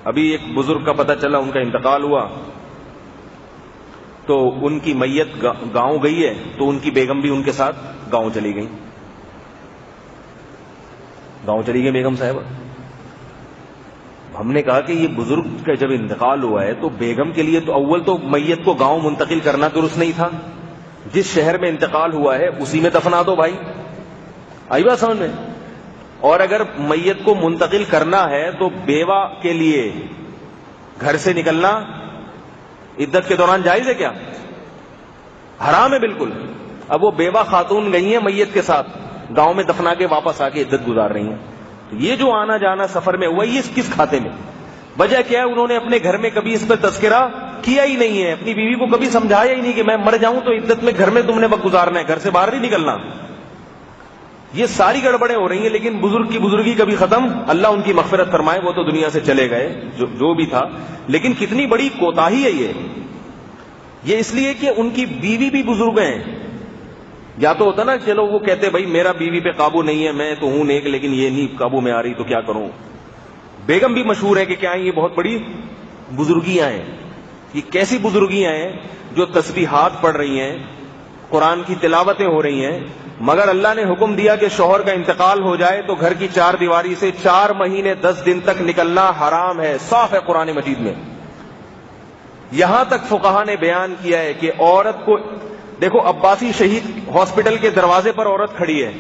ابھی ایک بزرگ کا پتہ چلا ان کا انتقال ہوا، تو ان کی میت گاؤں گئی ہے، تو ان کی بیگم بھی ان کے ساتھ گاؤں چلی گئی، بیگم صاحبہ۔ ہم نے کہا کہ یہ بزرگ کا جب انتقال ہوا ہے تو بیگم کے لیے تو اول تو میت کو گاؤں منتقل کرنا درست نہیں تھا، جس شہر میں انتقال ہوا ہے اسی میں دفنا دو بھائی، آئی بات سمجھ میں؟ اور اگر میت کو منتقل کرنا ہے تو بیوہ کے لیے گھر سے نکلنا عدت کے دوران جائز ہے کیا؟ حرام ہے بالکل۔ اب وہ بیوہ خاتون گئی ہیں میت کے ساتھ، گاؤں میں دفنا کے واپس آ کے عدت گزار رہی ہیں، تو یہ جو آنا جانا سفر میں ہوا یہ کس کھاتے میں؟ وجہ کیا ہے؟ انہوں نے اپنے گھر میں کبھی اس پہ تذکرہ کیا ہی نہیں ہے، اپنی بیوی کو کبھی سمجھایا ہی نہیں کہ میں مر جاؤں تو عدت میں گھر میں تم نے وقت گزارنا ہے، گھر سے باہر نہیں نکلنا۔ یہ ساری گڑبڑیں ہو رہی ہیں، لیکن بزرگ کی بزرگی کبھی ختم، اللہ ان کی مغفرت فرمائے، وہ تو دنیا سے چلے گئے جو بھی تھا، لیکن کتنی بڑی کوتاہی ہے یہ اس لیے کہ ان کی بیوی بھی بزرگ ہیں۔ یا تو ہوتا نا چلو وہ کہتے بھائی میرا بیوی پہ قابو نہیں ہے، میں تو ہوں نیک لیکن یہ نہیں قابو میں آ رہی تو کیا کروں۔ بیگم بھی مشہور ہے کہ کیا یہ بہت بڑی بزرگیاں ہیں۔ یہ کیسی بزرگیاں ہیں جو تسبیحات پڑھ رہی ہیں، قرآن کی تلاوتیں ہو رہی ہیں، مگر اللہ نے حکم دیا کہ شوہر کا انتقال ہو جائے تو گھر کی چار دیواری سے 4 مہینے 10 دن تک نکلنا حرام ہے، صاف ہے قرآن مجید میں۔ یہاں تک فقہا نے بیان کیا ہے کہ عورت کو، دیکھو عباسی شہید ہاسپٹل کے دروازے پر عورت کھڑی ہے،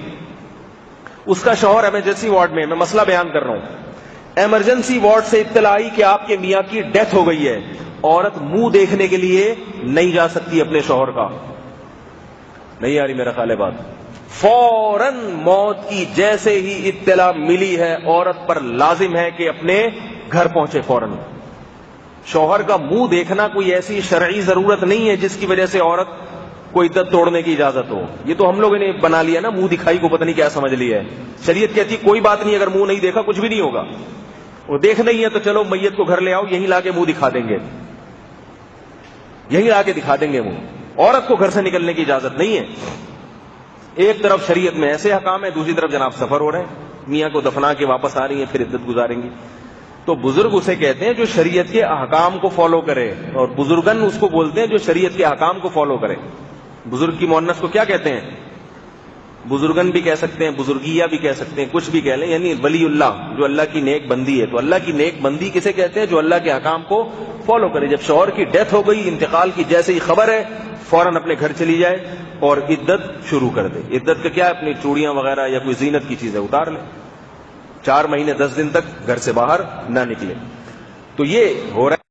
اس کا شوہر ایمرجنسی وارڈ میں، میں مسئلہ بیان کر رہا ہوں، ایمرجنسی وارڈ سے اطلاع آئی کہ آپ کے میاں کی ڈیتھ ہو گئی ہے، عورت منہ دیکھنے کے لیے نہیں جا سکتی اپنے شوہر کا، نہیں آ رہی میرا خیال ہے بات، فوراً موت کی جیسے ہی اطلاع ملی ہے عورت پر لازم ہے کہ اپنے گھر پہنچے فوراً۔ شوہر کا منہ دیکھنا کوئی ایسی شرعی ضرورت نہیں ہے جس کی وجہ سے عورت کو عدت توڑنے کی اجازت ہو، یہ تو ہم لوگوں نے بنا لیا نا، منہ دکھائی کو پتہ نہیں کیا سمجھ لیا ہے۔ شریعت کہتی کوئی بات نہیں، اگر منہ نہیں دیکھا کچھ بھی نہیں ہوگا، وہ دیکھنا ہی ہے تو چلو میت کو گھر لے آؤ، یہیں لا کے منہ دکھا دیں گے، یہیں لا کے دکھا دیں گے منہ، عورت کو گھر سے نکلنے کی اجازت نہیں ہے۔ ایک طرف شریعت میں ایسے حکام ہے، دوسری طرف جناب سفر ہو رہے ہیں، میاں کو دفنا کے واپس آ رہی ہیں، پھر عدت گزاریں گی۔ تو بزرگ اسے کہتے ہیں جو شریعت کے احکام کو فالو کرے، اور بزرگن اس کو بولتے ہیں جو شریعت کے احکام کو فالو کرے۔ بزرگ کی مؤنث کو کیا کہتے ہیں؟ بزرگن بھی کہہ سکتے ہیں، بزرگیہ بھی کہہ سکتے ہیں، کچھ بھی کہہ لیں، یعنی ولی اللہ، جو اللہ کی نیک بندی ہے۔ تو اللہ کی نیک بندی کسے کہتے ہیں؟ جو اللہ کے احکام کو فالو کرے۔ جب شوہر کی ڈیتھ ہو گئی، انتقال کی جیسے ہی خبر ہے، فوراً اپنے گھر چلی جائے اور عدت شروع کر دے۔ عدت کا کیا ہے؟ اپنی چوڑیاں وغیرہ یا کوئی زینت کی چیزیں اتار لے، 4 مہینے 10 دن تک گھر سے باہر نہ نکلے۔ تو یہ ہو رہا ہے۔